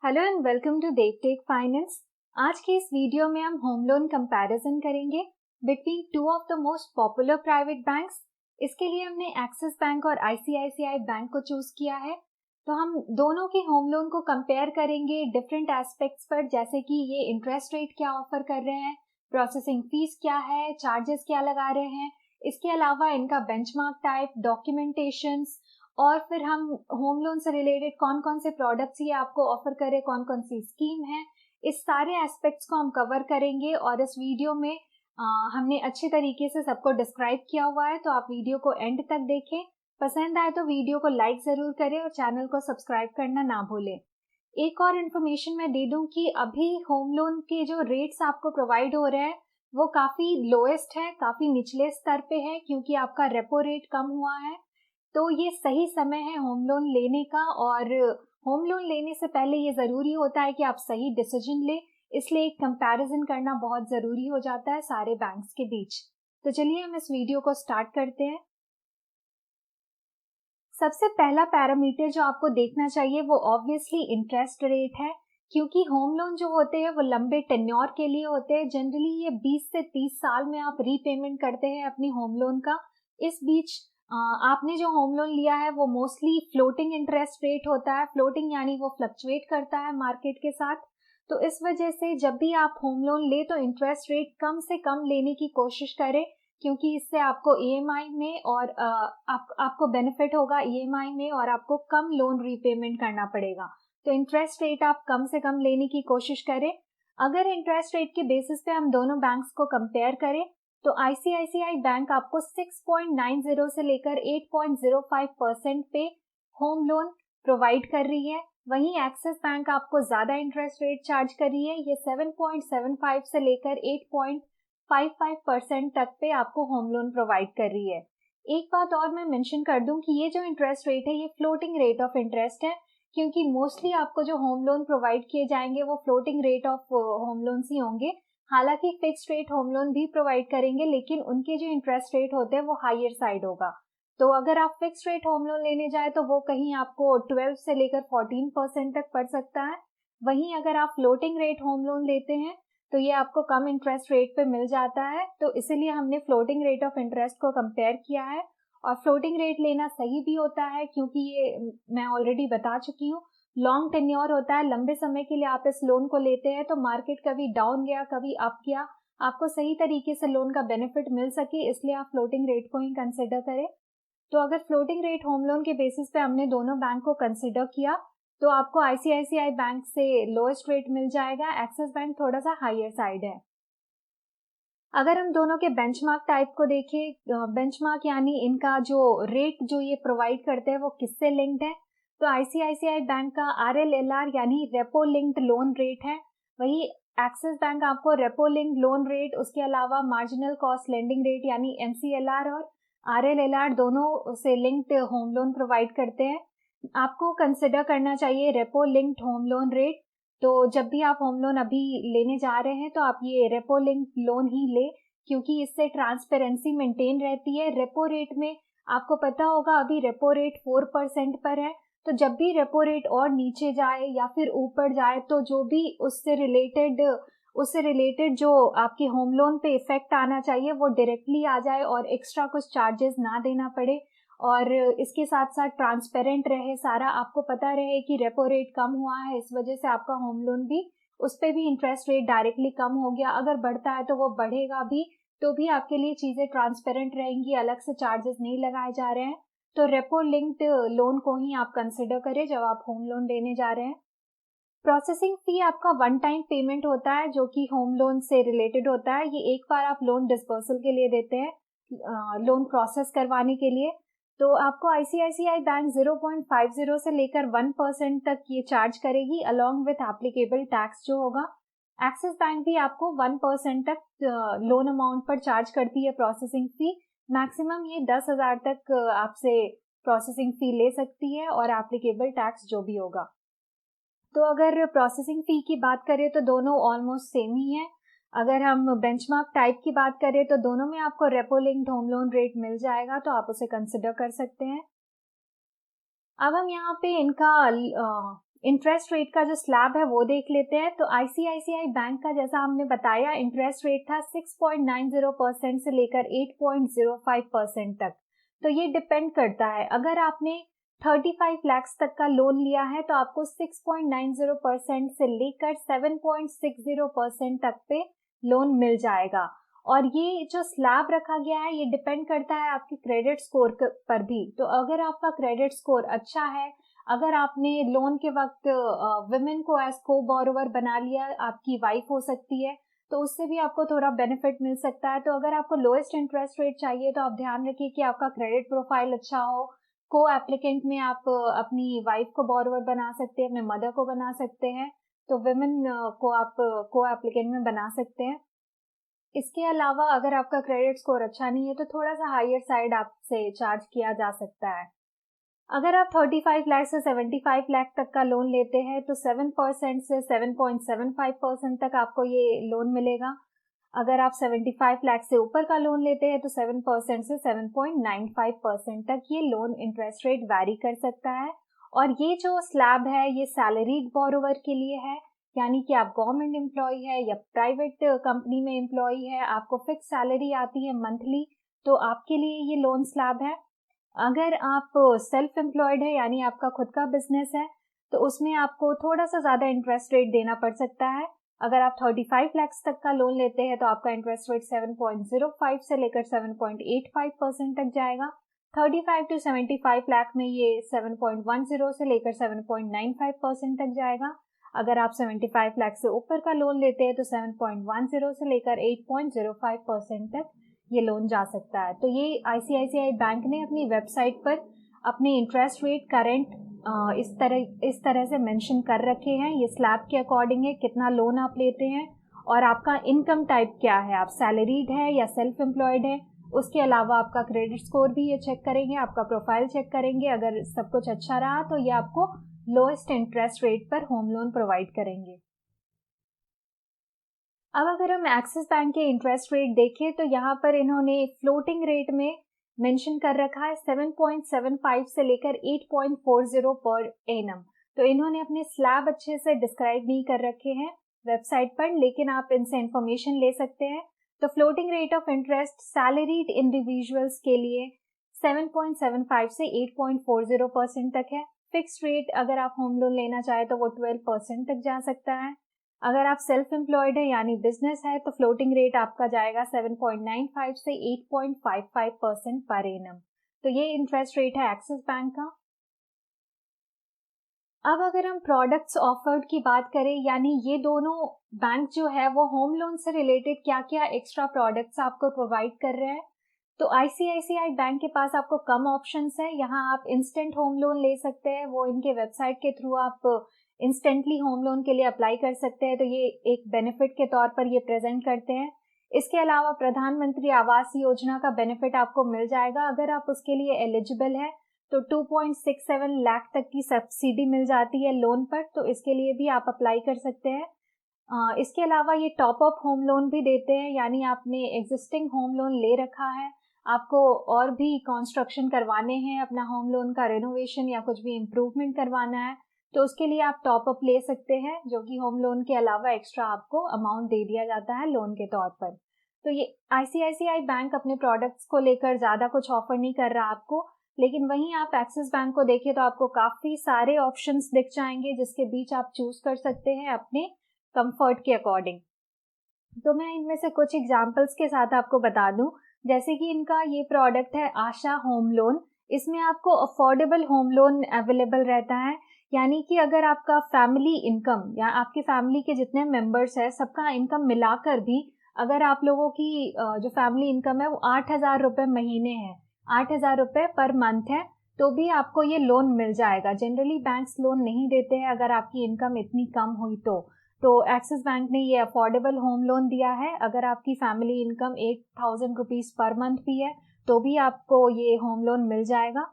Hello and welcome to Devtech finance. आज के इस वीडियो में हम होम लोन कंपैरिजन करेंगे between two of the most popular private banks. इसके लिए हमने एक्सिस बैंक और आईसीआईसीआई बैंक को चूज किया है। तो हम दोनों के होम लोन को कंपेयर करेंगे डिफरेंट एस्पेक्ट्स पर, जैसे कि ये इंटरेस्ट रेट क्या ऑफर कर रहे हैं, प्रोसेसिंग फीस क्या है, चार्जेस क्या लगा रहे हैं, इसके अलावा इनका बेंचमार्क टाइप, डॉक्यूमेंटेशंस, और फिर हम होम लोन से रिलेटेड कौन कौन से प्रोडक्ट्स ये आपको ऑफर करे, कौन कौन सी स्कीम है, इस सारे एस्पेक्ट्स को हम कवर करेंगे। और इस वीडियो में हमने अच्छे तरीके से सबको डिस्क्राइब किया हुआ है, तो आप वीडियो को एंड तक देखें। पसंद आए तो वीडियो को लाइक जरूर करें और चैनल को सब्सक्राइब करना ना भूलें। एक और इन्फॉर्मेशन मैं दे दूं कि अभी होम लोन के जो रेट्स आपको प्रोवाइड हो रहे हैं वो काफी लोएस्ट है, काफी निचले स्तर पे है, क्योंकि आपका रेपो रेट कम हुआ है। तो ये सही समय है होम लोन लेने का, और होम लोन लेने से पहले ये ज़रूरी होता है कि आप सही डिसीजन लें, इसलिए एक कंपैरिजन करना बहुत ज़रूरी हो जाता है सारे बैंक्स के बीच। तो चलिए हम इस वीडियो को स्टार्ट करते हैं। सबसे पहला पैरामीटर जो आपको देखना चाहिए वो ऑब्वियसली इंटरेस्ट रेट है, क्योंकि होम लोन जो होते हैं वो लंबे टेन्योर के लिए होते हैं। जनरली ये 20 से 30 साल में आप रीपेमेंट करते हैं अपनी होम लोन का। इस बीच आपने जो होम लोन लिया है वो मोस्टली फ्लोटिंग इंटरेस्ट रेट होता है। फ्लोटिंग यानी वो फ्लक्चुएट करता है मार्केट के साथ। तो इस वजह से जब भी आप होम लोन ले तो इंटरेस्ट रेट कम से कम लेने की कोशिश करें, क्योंकि इससे आपको ईएमआई में और आपको बेनिफिट होगा ईएमआई में, और आपको कम लोन रीपेमेंट करना पड़ेगा। तो इंटरेस्ट रेट आप कम से कम लेने की कोशिश करें। अगर इंटरेस्ट रेट के बेसिस पे हम दोनों बैंक्स को कंपेयर करें तो आईसीआईसीआई बैंक आपको 6.90 से लेकर 8.05% पे होम लोन प्रोवाइड कर रही है। वहीं एक्सिस बैंक आपको ज्यादा इंटरेस्ट रेट चार्ज कर रही है। ये 7.75 से लेकर 8.55% तक पे आपको होम लोन प्रोवाइड कर रही है। एक बात और मैं मेंशन कर दूं कि ये जो इंटरेस्ट रेट है ये फ्लोटिंग रेट ऑफ इंटरेस्ट है, क्योंकि मोस्टली आपको जो होम लोन प्रोवाइड किए जाएंगे वो floating rate of home loan ही होंगे। हालांकि फिक्स्ड रेट होम लोन भी प्रोवाइड करेंगे, लेकिन उनके जो इंटरेस्ट रेट होते हैं वो हायर साइड होगा। तो अगर आप फिक्स्ड रेट होम लोन लेने जाए तो वो कहीं आपको 12 से लेकर 14% तक पड़ सकता है। वहीं अगर आप फ्लोटिंग रेट होम लोन लेते हैं तो ये आपको कम इंटरेस्ट रेट पे मिल जाता है। तो इसीलिए हमने फ्लोटिंग रेट ऑफ इंटरेस्ट को कंपेयर किया है। और फ्लोटिंग रेट लेना सही भी होता है, क्योंकि ये मैं ऑलरेडी बता चुकी हूँ, लॉन्ग टेन्योर होता है, लंबे समय के लिए आप इस लोन को लेते हैं। तो मार्केट कभी डाउन गया कभी अप गया, आपको सही तरीके से लोन का बेनिफिट मिल सके, इसलिए आप फ्लोटिंग रेट को ही कंसिडर करें। तो अगर फ्लोटिंग रेट होम लोन के बेसिस पे हमने दोनों बैंक को कंसिडर किया तो आपको आईसीआईसीआई बैंक से लोएस्ट रेट मिल जाएगा, एक्सिस बैंक थोड़ा सा हायर साइड है। अगर हम दोनों के बेंचमार्क टाइप को देखें, बेंचमार्क यानी इनका जो रेट जो ये प्रोवाइड करते हैं वो किससे लिंक्ड है, तो आईसीआईसीआई बैंक का आरएलएलआर यानी रेपो लिंक्ड लोन रेट है। वही एक्सिस बैंक आपको रेपो लिंक्ड लोन रेट, उसके अलावा मार्जिनल कॉस्ट लेंडिंग रेट यानी एमसीएलआर और आरएलएलआर दोनों से लिंक्ड होम लोन प्रोवाइड करते हैं। आपको कंसिडर करना चाहिए repo linked home loan rate. तो जब भी आप होम लोन अभी लेने जा रहे हैं तो आप ये रेपो लिंक लोन ही ले, क्योंकि इससे ट्रांसपेरेंसी मेंटेन रहती है। रेपो रेट में आपको पता होगा अभी रेपो रेट 4% पर है। तो जब भी रेपो रेट और नीचे जाए या फिर ऊपर जाए तो जो भी उससे रिलेटेड जो आपके होम लोन पे इफेक्ट आना चाहिए वो डायरेक्टली आ जाए और एक्स्ट्रा कुछ चार्जेस ना देना पड़े। और इसके साथ साथ ट्रांसपेरेंट रहे सारा, आपको पता रहे कि रेपो रेट कम हुआ है, इस वजह से आपका होम लोन भी, उस पर भी इंटरेस्ट रेट डायरेक्टली कम हो गया, अगर बढ़ता है तो वो बढ़ेगा भी, तो भी आपके लिए चीजें ट्रांसपेरेंट रहेंगी, अलग से चार्जेस नहीं लगाए जा रहे हैं। तो रेपो लिंक्ड लोन को ही आप कंसिडर करें जब आप होम लोन लेने जा रहे हैं। प्रोसेसिंग फी आपका वन टाइम पेमेंट होता है जो कि होम लोन से रिलेटेड होता है। ये एक बार आप लोन डिस्पर्सल के लिए देते हैं, लोन प्रोसेस करवाने के लिए। तो आपको आईसीआईसीआई बैंक 0.50 से लेकर 1% तक ये चार्ज करेगी, अलॉन्ग विथ एप्लीकेबल टैक्स जो होगा। एक्सिस बैंक भी आपको 1% तक लोन अमाउंट पर चार्ज करती है प्रोसेसिंग फी। मैक्सिमम ये 10,000 तक आपसे प्रोसेसिंग फी ले सकती है, और एप्लीकेबल टैक्स जो भी होगा। तो अगर प्रोसेसिंग फी की बात करें तो दोनों ऑलमोस्ट सेम ही है। अगर हम बेंचमार्क टाइप की बात करें तो दोनों में आपको repo linked home loan rate मिल जाएगा, तो आप उसे कंसिडर कर सकते हैं। अब हम यहाँ पे इनका इंटरेस्ट रेट का जो स्लैब है वो देख लेते हैं। तो आईसीआईसीआई बैंक का जैसा हमने बताया इंटरेस्ट रेट था 6.90% से लेकर 8.05% तक। तो ये डिपेंड करता है, अगर आपने 35 लाख तक का लोन लिया है तो आपको 6.90% से लेकर 7.60% तक पे लोन मिल जाएगा। और ये जो स्लैब रखा गया है ये डिपेंड करता है आपके क्रेडिट स्कोर पर भी। तो अगर आपका क्रेडिट स्कोर अच्छा है, अगर आपने लोन के वक्त विमेन को एज को बोरोवर बना लिया, आपकी वाइफ हो सकती है, तो उससे भी आपको थोड़ा बेनिफिट मिल सकता है। तो अगर आपको लोएस्ट इंटरेस्ट रेट चाहिए तो आप ध्यान रखिए कि आपका क्रेडिट प्रोफाइल अच्छा हो। को एप्लीकेंट में आप अपनी वाइफ को बोरोवर बना सकते हैं, अपने मदर को बना सकते हैं, तो विमेन को आप को एप्लीकेंट में बना सकते हैं। इसके अलावा अगर आपका क्रेडिट स्कोर अच्छा नहीं है तो थोड़ा सा हायर साइड आपसे चार्ज किया जा सकता है। अगर आप 35 लाख से 75 लाख तक का लोन लेते हैं तो 7% से 7.75% तक आपको ये लोन मिलेगा। अगर आप 75 लाख से ऊपर का लोन लेते हैं तो 7% से 7.95% तक ये लोन इंटरेस्ट रेट वैरी कर सकता है। और ये जो स्लैब है ये सैलरीड बोरोवर के लिए है, यानी कि आप गवर्नमेंट एम्प्लॉय है या प्राइवेट कंपनी में एम्प्लॉय है, आपको फिक्स सैलरी आती है मंथली, तो आपके लिए ये लोन स्लैब है। अगर आप सेल्फ एम्प्लॉयड है यानी आपका खुद का बिजनेस है तो उसमें आपको थोड़ा सा ज्यादा इंटरेस्ट रेट देना पड़ सकता है। अगर आप 35 लाख तक का लोन लेते हैं तो आपका इंटरेस्ट रेट 7.05 से लेकर 7.85% तक जाएगा। 35 टू 75 लाख में ये 7.10 से लेकर 7.95% तक जाएगा। अगर आप 75 लाख से ऊपर का लोन लेते हैं तो 7.10 से लेकर 8.05% तक ये लोन जा सकता है। तो ये आईसीआईसीआई बैंक ने अपनी वेबसाइट पर अपने इंटरेस्ट रेट करंट इस तरह से मेंशन कर रखे हैं। ये स्लैब के अकॉर्डिंग है कितना लोन आप लेते हैं और आपका इनकम टाइप क्या है, आप सैलरीड है या सेल्फ एम्प्लॉयड है। उसके अलावा आपका क्रेडिट स्कोर भी ये चेक करेंगे, आपका प्रोफाइल चेक करेंगे। अगर सब कुछ अच्छा रहा तो ये आपको लोएस्ट इंटरेस्ट रेट पर होम लोन प्रोवाइड करेंगे। अब अगर हम एक्सिस बैंक के इंटरेस्ट रेट देखें तो यहाँ पर इन्होंने फ्लोटिंग रेट में मेंशन कर रखा है 7.75 से लेकर 8.40 पर एनम। तो इन्होंने अपने स्लैब अच्छे से डिस्क्राइब नहीं कर रखे हैं वेबसाइट पर, लेकिन आप इनसे इंफॉर्मेशन ले सकते हैं। तो floating rate of interest salaried individuals के लिए 7.75 से 8.40% तक है। फिक्स रेट अगर आप होम लोन लेना चाहे तो वो 12% तक जा सकता है। अगर आप सेल्फ एम्प्लॉयड है यानी बिजनेस है तो फ्लोटिंग रेट आपका जाएगा 7.95 से 8.55% पर एनम। तो ये इंटरेस्ट रेट है एक्सिस बैंक का। अब अगर हम प्रोडक्ट्स ऑफर्ड की बात करें, यानी ये दोनों बैंक जो है वो होम लोन से रिलेटेड क्या क्या एक्स्ट्रा प्रोडक्ट्स आपको प्रोवाइड कर रहे हैं, तो आईसीआईसीआई बैंक के पास आपको कम ऑप्शंस है। यहाँ आप इंस्टेंट होम लोन ले सकते हैं, वो इनके वेबसाइट के थ्रू आप इंस्टेंटली होम लोन के लिए अप्लाई कर सकते हैं। तो ये एक बेनिफिट के तौर पर ये प्रेजेंट करते हैं। इसके अलावा प्रधानमंत्री आवास योजना का बेनिफिट आपको मिल जाएगा। अगर आप उसके लिए एलिजिबल है तो 2.67 लाख तक की सब्सिडी मिल जाती है लोन पर, तो इसके लिए भी आप अप्लाई कर सकते हैं। इसके अलावा ये टॉप अप होम लोन भी देते हैं, यानी आपने एग्जिस्टिंग होम लोन ले रखा है, आपको और भी कंस्ट्रक्शन करवाने हैं, अपना होम लोन का रेनोवेशन या कुछ भी इम्प्रूवमेंट करवाना है, तो उसके लिए आप टॉप अप ले सकते हैं, जो कि होम लोन के अलावा एक्स्ट्रा आपको अमाउंट दे दिया जाता है लोन के तौर पर। तो ये आईसीआईसीआई बैंक अपने प्रोडक्ट्स को लेकर ज्यादा कुछ ऑफर नहीं कर रहा आपको, लेकिन वहीं आप एक्सिस बैंक को देखें तो आपको काफी सारे ऑप्शंस दिख जाएंगे जिसके बीच आप चूज कर सकते हैं अपने कंफर्ट के अकॉर्डिंग। तो मैं इनमें से कुछ एग्जांपल्स के साथ आपको बता दूं, जैसे कि इनका ये प्रोडक्ट है आशा होम लोन। इसमें आपको अफोर्डेबल होम लोन अवेलेबल रहता है, यानी कि अगर आपका फैमिली इनकम या आपकी फैमिली के जितने मेंबर्स है सबका इनकम मिलाकर भी अगर आप लोगों की जो फैमिली इनकम है वो 8,000 रुपये महीने है, 8,000 रुपये पर मंथ है, तो भी आपको ये लोन मिल जाएगा। जनरली बैंक्स लोन नहीं देते हैं अगर आपकी इनकम इतनी कम हुई तो एक्सिस बैंक ने ये अफोर्डेबल होम लोन दिया है। अगर आपकी family income 8,000 rupees per month भी है तो भी आपको ये होम लोन मिल जाएगा।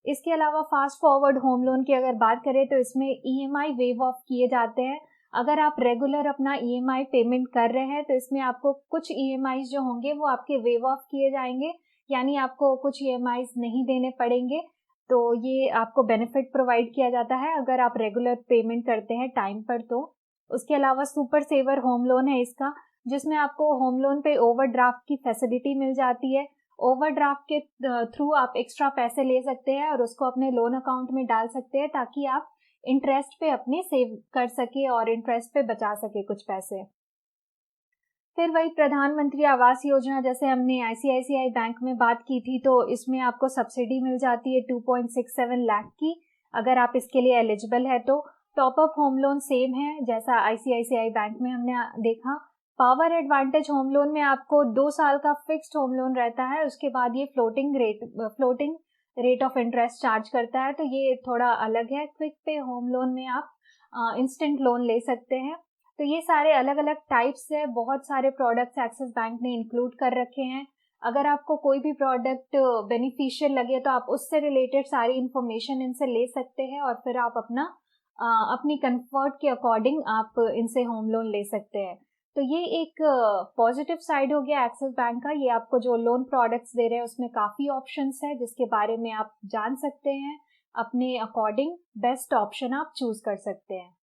इसके अलावा फास्ट फॉरवर्ड होम लोन की अगर बात करें तो इसमें ईएमआई वेव ऑफ किए जाते हैं। अगर आप रेगुलर अपना ईएमआई पेमेंट कर रहे हैं तो इसमें आपको कुछ ईएमआई जो होंगे वो आपके वेव ऑफ किए जाएंगे, यानी आपको कुछ ईएमआई नहीं देने पड़ेंगे। तो ये आपको बेनिफिट प्रोवाइड किया जाता है अगर आप रेगुलर पेमेंट करते हैं टाइम पर। तो उसके अलावा सुपर सेवर होम लोन है इसका, जिसमें आपको होम लोन पे ओवरड्राफ्ट की फैसिलिटी मिल जाती है। ओवरड्राफ्ट के थ्रू आप एक्स्ट्रा पैसे ले सकते हैं और उसको अपने लोन अकाउंट में डाल सकते हैं ताकि आप इंटरेस्ट पे अपने सेव कर सके और इंटरेस्ट पे बचा सके कुछ पैसे। फिर वही प्रधानमंत्री आवास योजना, जैसे हमने आईसीआईसीआई बैंक में बात की थी, तो इसमें आपको सब्सिडी मिल जाती है 2.67 लाख की, अगर आप इसके लिए एलिजिबल है तो। Top up home loan same है जैसा आईसीआईसीआई बैंक में हमने देखा। पावर एडवांटेज होम लोन में आपको 2 साल का फिक्स्ड होम लोन रहता है, उसके बाद ये floating rate of interest charge करता है, तो ये थोड़ा अलग है। क्विक पे होम लोन में आप इंस्टेंट लोन ले सकते हैं। तो ये सारे अलग अलग टाइप्स है, बहुत सारे प्रोडक्ट्स एक्सिस बैंक ने इंक्लूड कर रखे हैं। अगर आपको कोई भी प्रोडक्ट बेनिफिशियल लगे तो आप उससे रिलेटेड सारी इंफॉर्मेशन इनसे ले सकते हैं और फिर आप अपनी कंफर्ट के अकॉर्डिंग आप इनसे होम लोन ले सकते हैं। तो ये एक पॉजिटिव साइड हो गया एक्सिस बैंक का। ये आपको जो लोन प्रोडक्ट्स दे रहे हैं उसमें काफ़ी ऑप्शंस है जिसके बारे में आप जान सकते हैं, अपने अकॉर्डिंग बेस्ट ऑप्शन आप चूज कर सकते हैं।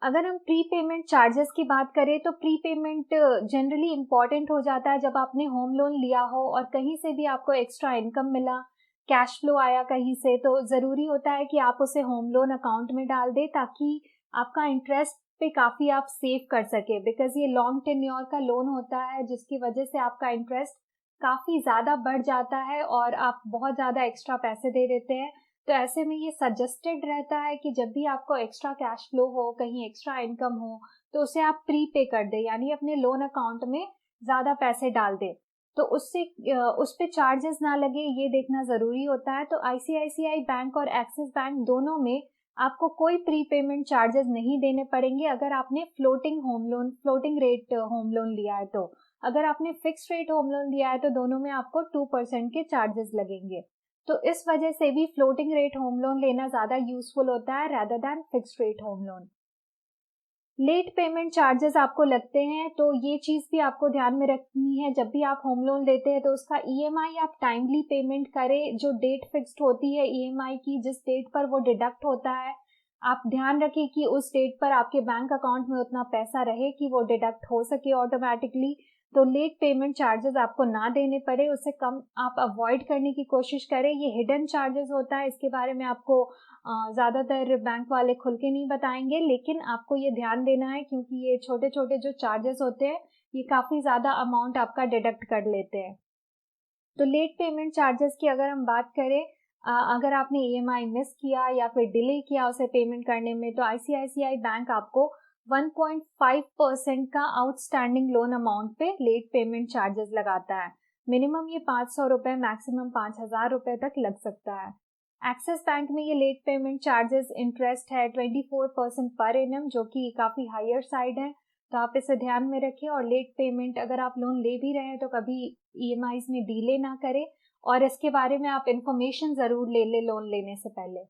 अगर हम प्री पेमेंट चार्जेस की बात करें तो प्री पेमेंट जनरली इम्पॉर्टेंट हो जाता है जब आपने होम लोन लिया हो और कहीं से भी आपको एक्स्ट्रा इनकम मिला, कैश फ्लो आया कहीं से, तो ज़रूरी होता है कि आप उसे होम लोन अकाउंट में डाल दें ताकि आपका इंटरेस्ट पे काफ़ी आप सेव कर सके, बिकॉज ये लॉन्ग टेन्योर का लोन होता है जिसकी वजह से आपका इंटरेस्ट काफ़ी ज़्यादा बढ़ जाता है और आप बहुत ज़्यादा एक्स्ट्रा पैसे दे देते हैं। तो ऐसे में ये सजेस्टेड रहता है कि जब भी आपको एक्स्ट्रा कैश फ्लो हो, कहीं एक्स्ट्रा इनकम हो, तो उसे आप प्री पे कर दें, यानी अपने लोन अकाउंट में ज़्यादा पैसे डाल दें, तो उससे उस पे चार्जेस ना लगे, ये देखना ज़रूरी होता है। तो आईसीआईसीआई बैंक और एक्सिस बैंक दोनों में आपको कोई प्री पेमेंट चार्जेस नहीं देने पड़ेंगे अगर आपने फ्लोटिंग रेट होम लोन लिया है। तो अगर आपने फिक्स रेट होम लोन लिया है तो दोनों में आपको 2% के चार्जेस लगेंगे। तो इस वजह से भी फ्लोटिंग रेट होम लोन लेना ज़्यादा यूजफुल होता है rather than fixed rate home loan. Late payment charges आपको लगते हैं, तो ये चीज़ भी आपको ध्यान में रखनी है। जब भी आप होम लोन लेते हैं तो उसका ईएमआई आप टाइमली पेमेंट करें। जो डेट फिक्स्ड होती है ईएमआई की, जिस डेट पर वो डिडक्ट होता है, आप ध्यान रखें कि उस डेट पर आपके बैंक अकाउंट में उतना पैसा रहे कि वो डिडक्ट हो सके ऑटोमेटिकली। तो लेट पेमेंट चार्जेस आपको ना देने पड़े, उससे कम आप अवॉइड करने की कोशिश करें। ये हिडन चार्जेस होता है, इसके बारे में आपको ज़्यादातर बैंक वाले खुल के नहीं बताएंगे, लेकिन आपको ये ध्यान देना है क्योंकि ये छोटे छोटे जो चार्जेस होते हैं ये काफ़ी ज़्यादा अमाउंट आपका डिडक्ट कर लेते हैं। तो लेट पेमेंट चार्जेस की अगर हम बात करें, अगर आपने ईएमआई मिस किया या फिर डिले किया उसे पेमेंट करने में, तो आईसीआईसीआई बैंक आपको 1.5% का आउटस्टैंडिंग लोन अमाउंट पे लेट पेमेंट चार्जेस लगाता है। मिनिमम ये 500 रुपये, मैक्सिमम 5,000 रुपये तक लग सकता है। एक्सिस बैंक में ये लेट पेमेंट चार्जेस इंटरेस्ट है 24% पर एनम, जो कि काफ़ी हायर साइड है, तो आप इसे ध्यान में रखें। और लेट पेमेंट अगर आप लोन ले भी रहे हैं तो कभी ईएमआईज में डीले ना करें, और इसके बारे में आप इंफॉर्मेशन ज़रूर ले लें लोन लेने से पहले।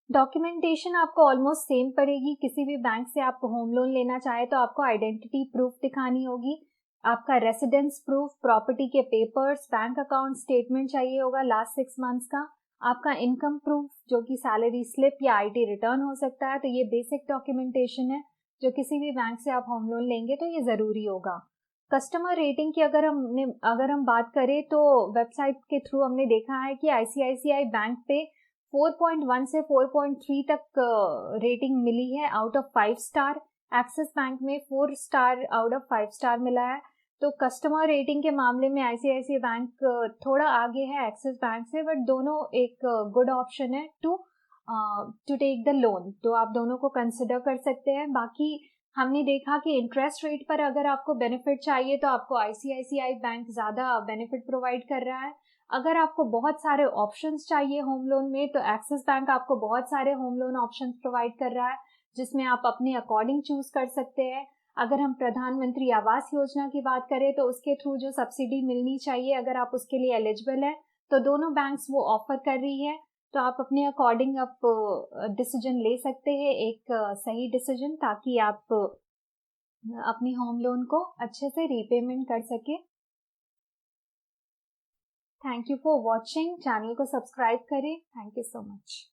डॉक्यूमेंटेशन आपको ऑलमोस्ट सेम पड़ेगी। किसी भी बैंक से आप होम लोन लेना चाहे तो आपको आइडेंटिटी प्रूफ दिखानी होगी, आपका रेसिडेंस प्रूफ, प्रॉपर्टी के पेपर्स, बैंक अकाउंट स्टेटमेंट चाहिए होगा लास्ट 6 मंथ्स का, आपका इनकम प्रूफ जो कि सैलरी स्लिप या आईटी रिटर्न हो सकता है। तो ये बेसिक डॉक्यूमेंटेशन है जो किसी भी बैंक से आप होम लोन लेंगे तो ये ज़रूरी होगा। कस्टमर रेटिंग की अगर हम बात करें तो वेबसाइट के थ्रू हमने देखा है कि आईसीआईसीआई बैंक पे 4.1 से 4.3 तक रेटिंग मिली है out of 5 star. Axis bank में 4 स्टार आउट ऑफ 5 स्टार मिला है। तो कस्टमर रेटिंग के मामले में आईसीआईसीआई बैंक थोड़ा आगे है एक्सिस बैंक से, बट दोनों एक गुड ऑप्शन है टू टेक द लोन, तो आप दोनों को कंसिडर कर सकते हैं। बाकी हमने देखा कि इंटरेस्ट रेट पर अगर आपको बेनिफिट चाहिए तो आपको आईसीआईसीआई बैंक ज़्यादा बेनिफिट प्रोवाइड कर रहा है। अगर आपको बहुत सारे ऑप्शंस चाहिए होम लोन में तो एक्सिस बैंक आपको बहुत सारे होम लोन ऑप्शंस प्रोवाइड कर रहा है जिसमें आप अपने अकॉर्डिंग चूज कर सकते हैं। अगर हम प्रधानमंत्री आवास योजना की बात करें तो उसके थ्रू जो सब्सिडी मिलनी चाहिए, अगर आप उसके लिए एलिजिबल है, तो दोनों बैंक्स वो ऑफर कर रही है। तो आप अपने अकॉर्डिंग आप डिसीजन ले सकते हैं, एक सही डिसीजन, ताकि आप अपनी होम लोन को अच्छे से रीपेमेंट कर सके। Thank you for watching. Channel को सब्सक्राइब करें। Thank you so much.